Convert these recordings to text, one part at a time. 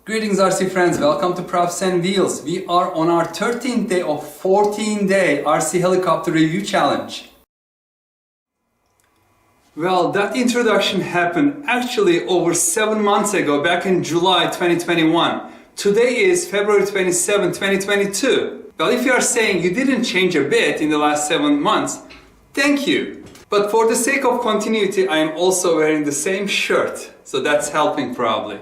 Greetings RC friends, welcome to Props and Wheels. We are on our 13th day of 14-day RC helicopter review challenge. Well, that introduction happened actually over 7 months ago, back in July 2021. Today is February 27, 2022. Well, if you are saying you didn't change a bit in the last 7 months, thank you. But for the sake of continuity, I am also wearing the same shirt, so that's helping probably.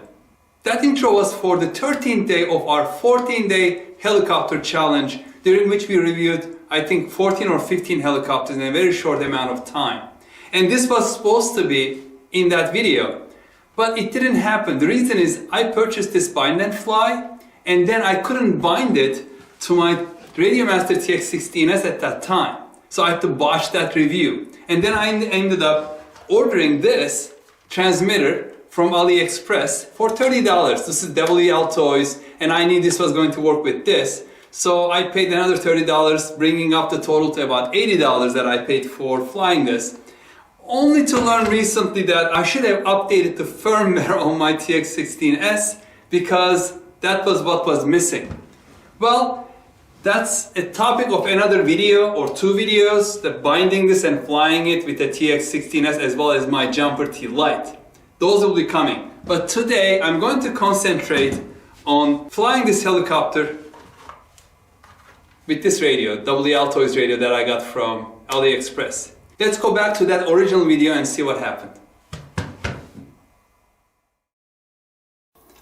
That intro was for the 13th day of our 14-day helicopter challenge, during which we reviewed, I think, 14 or 15 helicopters in a very short amount of time. And this was supposed to be in that video, but it didn't happen. The reason is I purchased this bind and fly, and then I couldn't bind it to my Radiomaster TX16S at that time. So I had to botch that review. And then I ended up ordering this transmitter from AliExpress for $30. This is WLtoys, and I knew this was going to work with this. So I paid another $30, bringing up the total to about $80 that I paid for flying this. Only to learn recently that I should have updated the firmware on my TX16S because that was what was missing. Well, that's a topic of another video or two videos, the binding this and flying it with the TX16S as well as my Jumper T Lite. Those will be coming. But today I'm going to concentrate on flying this helicopter with this radio, WLtoys radio that I got from AliExpress. Let's go back to that original video and see what happened.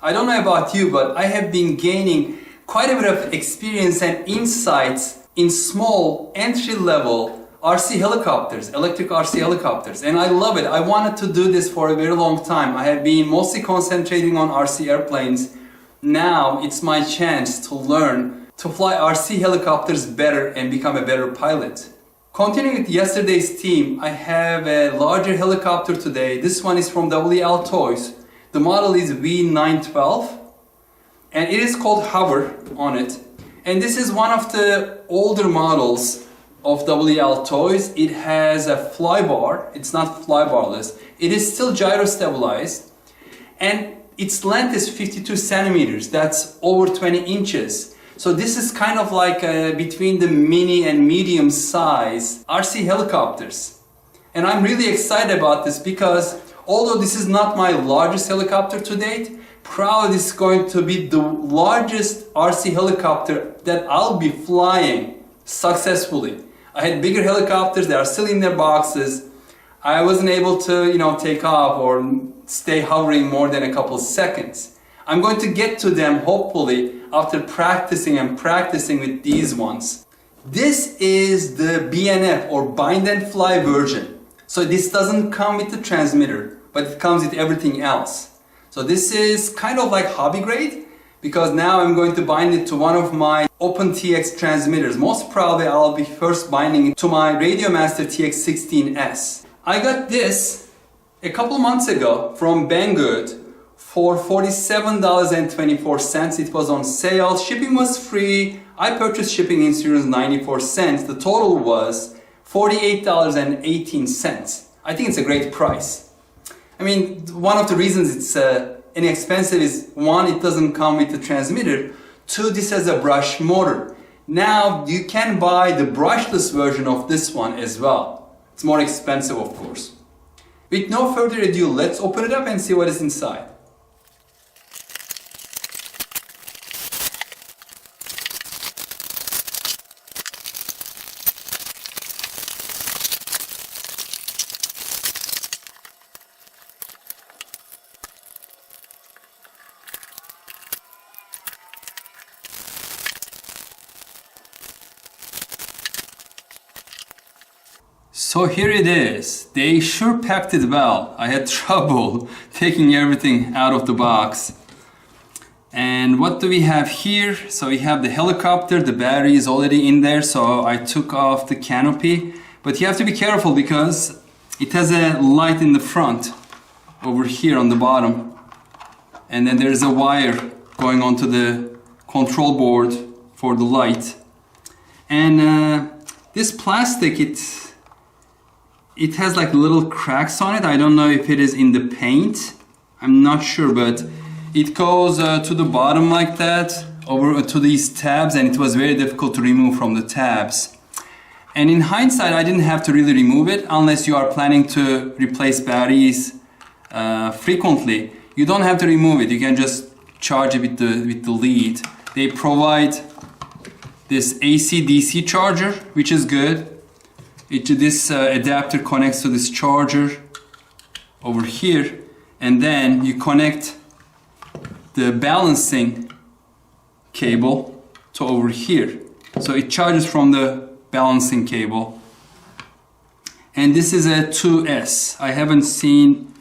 I don't know about you, but I have been gaining quite a bit of experience and insights in small entry-level RC helicopters, electric RC helicopters, and I love it. I wanted to do this for a very long time. I have been mostly concentrating on RC airplanes. Now it's my chance to learn to fly RC helicopters better and become a better pilot. Continuing with yesterday's theme, I have a larger helicopter today. This one is from WLtoys. The model is V912 and it is called Hover on it. And this is one of the older models of WLtoys. It has a flybar. It's not flybarless. It is still gyro stabilized and its length is 52 centimeters. That's over 20 inches. So this is kind of like between the mini and medium size RC helicopters. And I'm really excited about this because although this is not my largest helicopter to date, probably this is going to be the largest RC helicopter that I'll be flying successfully. I had bigger helicopters, they are still in their boxes. I wasn't able to, take off or stay hovering more than a couple seconds. I'm going to get to them hopefully after practicing with these ones. This is the BNF or bind and fly version. So this doesn't come with the transmitter, but it comes with everything else. So this is kind of like hobby grade because now I'm going to bind it to one of my OpenTX transmitters. Most probably I'll be first binding it to my Radiomaster TX16S. I got this a couple months ago from Banggood for $47.24. It was on sale. Shipping was free. I purchased shipping insurance 94 cents. The total was $48.18. I think it's a great price. I mean, one of the reasons it's inexpensive is one, it doesn't come with the transmitter. Two, this has a brush motor. Now you can buy the brushless version of this one as well. It's more expensive, of course. With no further ado, let's open it up and see what is inside. So here it is. They sure packed it well. I had trouble taking everything out of the box. And what do we have here? So we have the helicopter. The battery is already in there, so I took off the canopy. But you have to be careful because it has a light in the front over here on the bottom. And then there's a wire going onto the control board for the light. And this plastic, it has like little cracks on it. I don't know if it is in the paint. I'm not sure, but It goes to the bottom like that, over to these tabs, and it was very difficult to remove from the tabs. And in hindsight, I didn't have to really remove it unless you are planning to replace batteries frequently. You don't have to remove it. You can just charge it with the lead. They provide this AC/DC charger, which is good. This adapter connects to this charger over here, and then you connect the balancing cable to over here. So it charges from the balancing cable. And this is a 2S. I haven't seen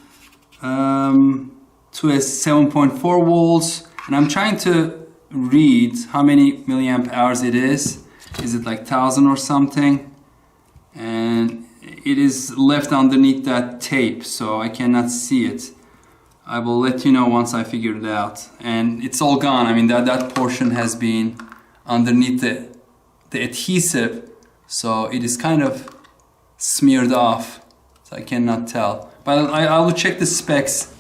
2S 7.4 volts, and I'm trying to read how many milliamp hours it is. Is it like 1000 or something? And it is left underneath that tape, so I cannot see it. I will let you know once I figure it out. And it's all gone. I mean, that portion has been underneath the adhesive, so it is kind of smeared off, so I cannot tell. But I will check the specs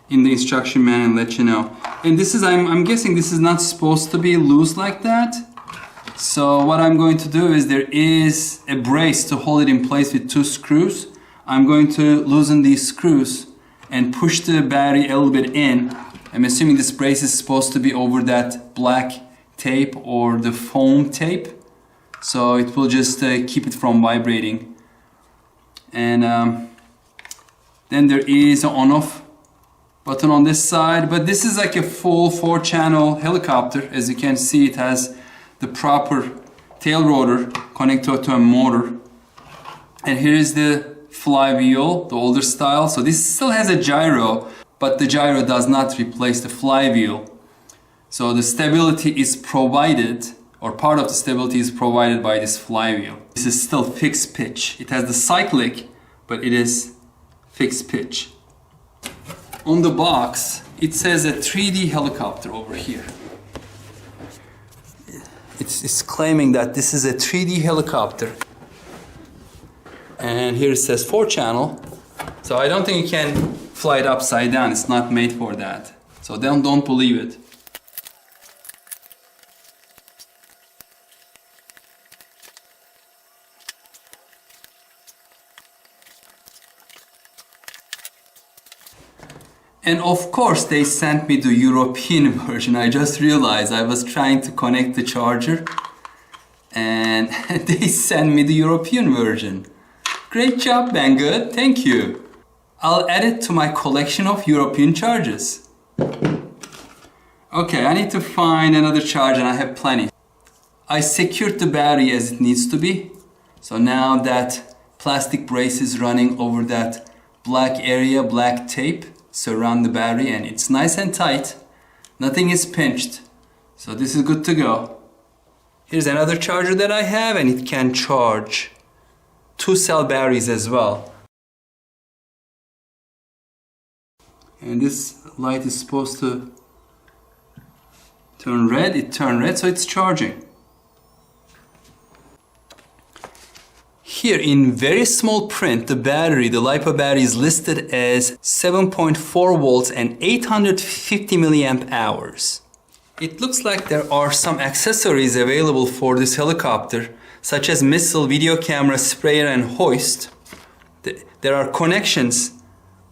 in the instruction manual and let you know. And this is, I'm guessing this is not supposed to be loose like that. So what I'm going to do is, there is a brace to hold it in place with 2 screws. I'm going to loosen these screws and push the battery a little bit in. I'm assuming this brace is supposed to be over that black tape or the foam tape, so it will just keep it from vibrating. And then there is an on-off button on this side, but this is like a full 4-channel helicopter. As you can see, it has the proper tail rotor connected to a motor, and here is the flywheel, the older style. So this still has a gyro, but the gyro does not replace the flywheel. So the stability is provided, or part of the stability is provided by this flywheel. This is still fixed pitch. It has the cyclic, but it is fixed pitch. On the box, it says a 3D helicopter over here. It's claiming that this is a 3D helicopter. And here it says 4-channel. So I don't think you can fly it upside down. It's not made for that. So don't believe it. And of course they sent me the European version. I just realized I was trying to connect the charger and they sent me the European version. Great job, Banggood. Thank you. I'll add it to my collection of European chargers. Okay, I need to find another charger, and I have plenty. I secured the battery as it needs to be. So now that plastic brace is running over that black area, black tape surround the battery, and it's nice and tight. Nothing is pinched. So this is good to go. Here's another charger that I have, and it can charge 2-cell batteries as well. And this light is supposed to turn red. It turned red, so it's charging. Here in very small print, the battery, the LiPo battery, is listed as 7.4 volts and 850 milliamp hours. It looks like there are some accessories available for this helicopter, such as missile, video camera, sprayer, and hoist. There are connections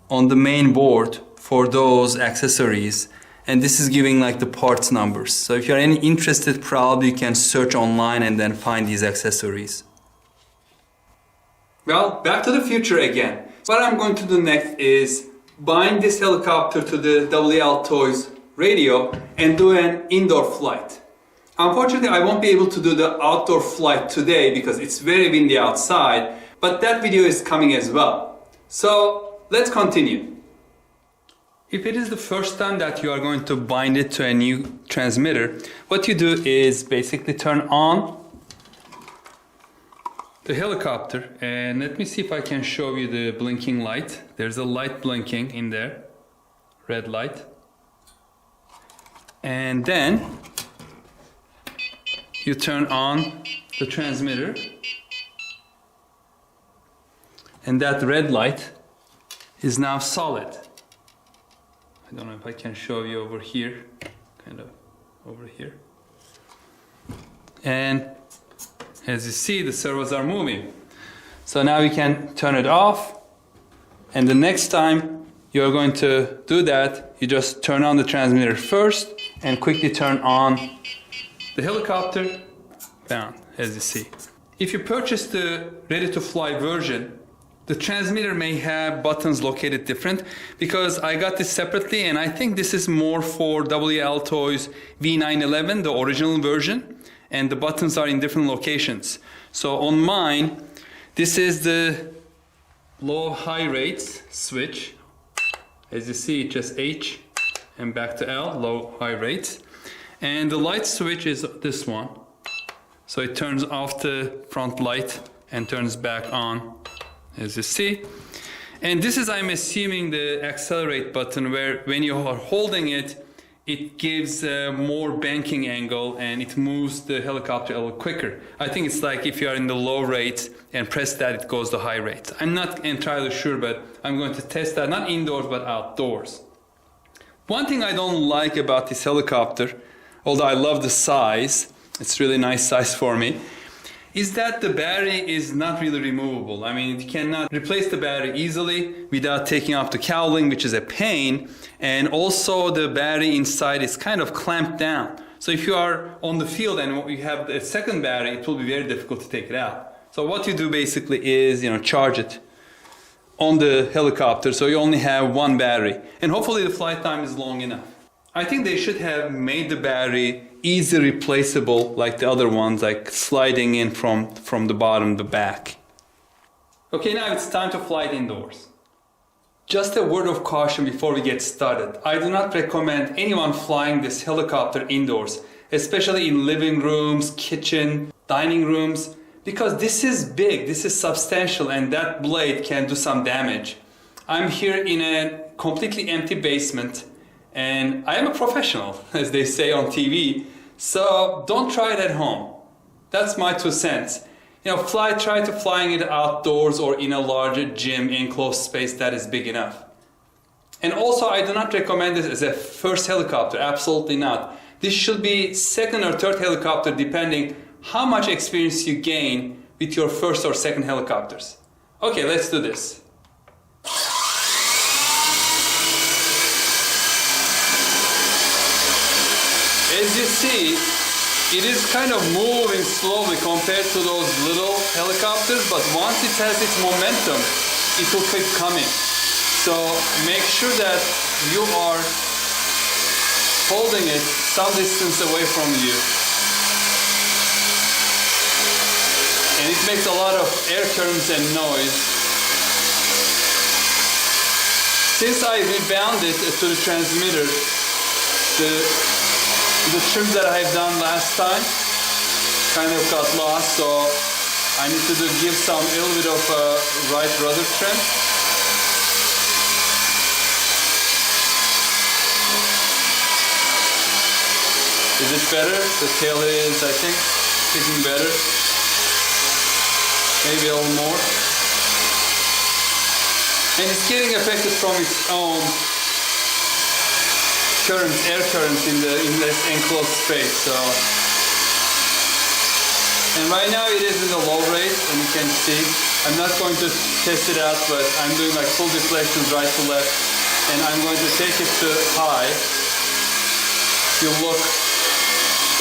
on the main board for those accessories, and this is giving like the parts numbers. So if you're any interested, probably you can search online and then find these accessories. Well, back to the future again. What I'm going to do next is bind this helicopter to the WLtoys radio and do an indoor flight. Unfortunately, I won't be able to do the outdoor flight today because it's very windy outside, but that video is coming as well. So let's continue. If it is the first time that you are going to bind it to a new transmitter, what you do is basically turn on the helicopter, and let me see if I can show you the blinking light. There's a light blinking in there, red light. And then you turn on the transmitter, and that red light is now solid. I don't know if I can show you over here, kind of over here. And as you see, the servos are moving. So now we can turn it off. And the next time you're going to do that, you just turn on the transmitter first and quickly turn on the helicopter down, as you see. If you purchase the ready-to-fly version, the transmitter may have buttons located different, because I got this separately and I think this is more for WLtoys V912, the original version, and the buttons are in different locations. So on mine, this is the low high rates switch. As you see, just H and back to L, low high rates. And the light switch is this one. So it turns off the front light and turns back on, as you see. And this is, I'm assuming, the accelerate button, where when you are holding it, it gives a more banking angle and it moves the helicopter a little quicker. I think it's like if you are in the low rate and press that, it goes to high rate. I'm not entirely sure, but I'm going to test that, not indoors, but outdoors. One thing I don't like about this helicopter, although I love the size, it's really nice size for me, is that the battery is not really removable. I mean, you cannot replace the battery easily without taking off the cowling, which is a pain. And also the battery inside is kind of clamped down. So if you are on the field and you have a second battery, it will be very difficult to take it out. So what you do basically is, charge it on the helicopter, so you only have one battery. And hopefully the flight time is long enough. I think they should have made the battery easy replaceable like the other ones, like sliding in from the bottom to back. Okay, now it's time to fly it indoors. Just a word of caution before we get started. I do not recommend anyone flying this helicopter indoors, especially in living rooms, kitchen, dining rooms, because this is big, this is substantial, and that blade can do some damage. I'm here in a completely empty basement, and I am a professional, as they say on TV, so don't try it at home. That's my 2 cents. Try to flying it outdoors or in a larger gym, enclosed space that is big enough. And also, I do not recommend this as a first helicopter, absolutely not. This should be second or third helicopter, depending how much experience you gain with your first or second helicopters. Okay, let's do this. As you see, it is kind of moving slowly compared to those little helicopters, but once it has its momentum, it will keep coming. So make sure that you are holding it some distance away from you. And it makes a lot of air currents and noise. Since I rebounded to the transmitter, the trim that I have done last time kind of got lost, so I need to give a little bit of right rudder trim. Is it better? The tail is, I think, getting better. Maybe a little more. And it's getting affected from its own air currents in this enclosed space. So, and right now it is in the low rate, and you can see. I'm not going to test it out, but I'm doing like full deflections right to left, and I'm going to take it to high. If you look,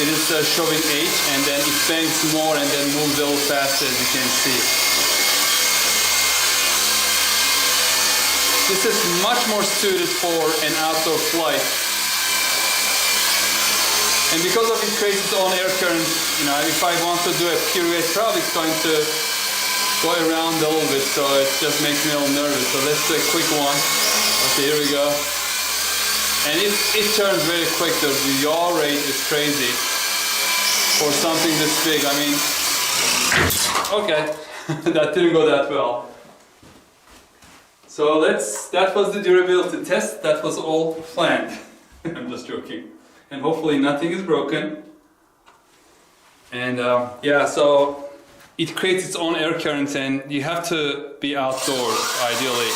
it is showing 8, and then it banks more and then moves a little faster, as you can see. This is much more suited for an outdoor flight. And because of it creates its own air current, if I want to do a pirouette, probably it's going to go around a little bit, so it just makes me a little nervous. So let's do a quick one. Okay, here we go. And it turns very quick. The yaw rate is crazy for something this big. I mean, okay, that didn't go that well. So that was the durability test. That was all planned. I'm just joking. And hopefully nothing is broken. And yeah, so it creates its own air currents, and you have to be outdoors, ideally.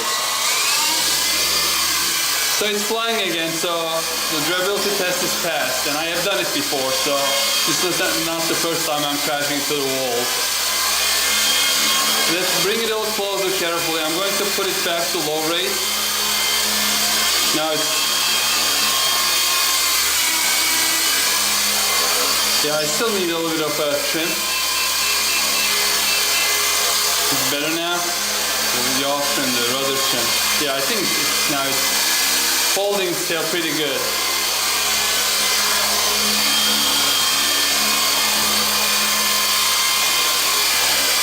So it's flying again, so the durability test is passed, and I have done it before, so this is not the first time I'm crashing to the wall. Let's bring it a little closer carefully. I'm going to put it back to low rate. Now it's... Yeah, I still need a little bit of a trim. It's better now. The yaw trim, the rudder trim. Yeah, I think now it's holding its tail pretty good.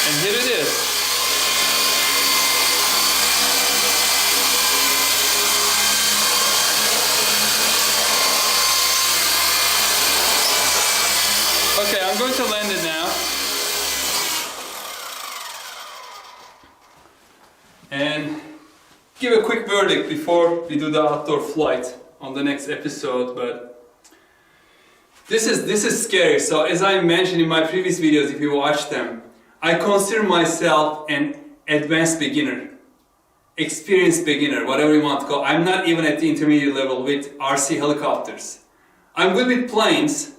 And here it is. Okay, I'm going to land it now. And give a quick verdict before we do the outdoor flight on the next episode, but this is scary. So as I mentioned in my previous videos, if you watch them, I consider myself an advanced beginner, experienced beginner, whatever you want to call it. I'm not even at the intermediate level with RC helicopters. I'm good with planes,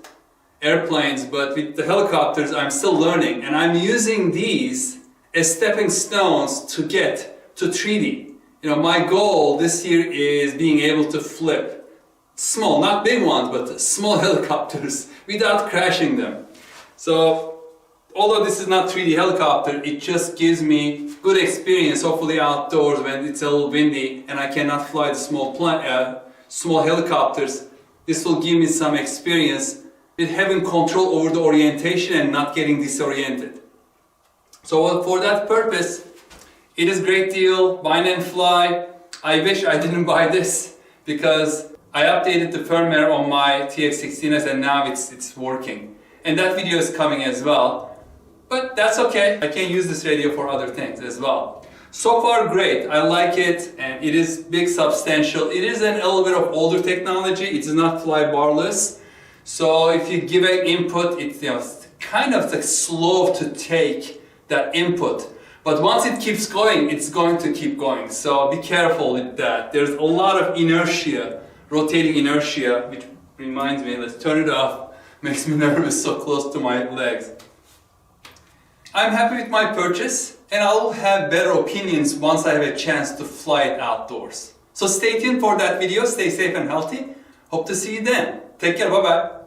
airplanes, but with the helicopters I'm still learning, and I'm using these as stepping stones to get to 3D. You know, my goal this year is being able to flip small, not big ones, but small helicopters without crashing them. So, although this is not 3D helicopter, it just gives me good experience, hopefully outdoors when it's a little windy and I cannot fly the small helicopters. This will give me some experience with having control over the orientation and not getting disoriented. So for that purpose, it is a great deal, buy and fly. I wish I didn't buy this because I updated the firmware on my TX16s and now it's working. And that video is coming as well. But that's okay, I can use this radio for other things as well. So far great, I like it, and it is big, substantial. It is a little bit of older technology, it is not fly-barless. So if you give an input, it's kind of like slow to take that input. But once it keeps going, it's going to keep going. So be careful with that. There's a lot of inertia, rotating inertia, which reminds me, let's turn it off. Makes me nervous so close to my legs. I'm happy with my purchase, and I'll have better opinions once I have a chance to fly it outdoors. So stay tuned for that video, stay safe and healthy. Hope to see you then. Take care, bye bye.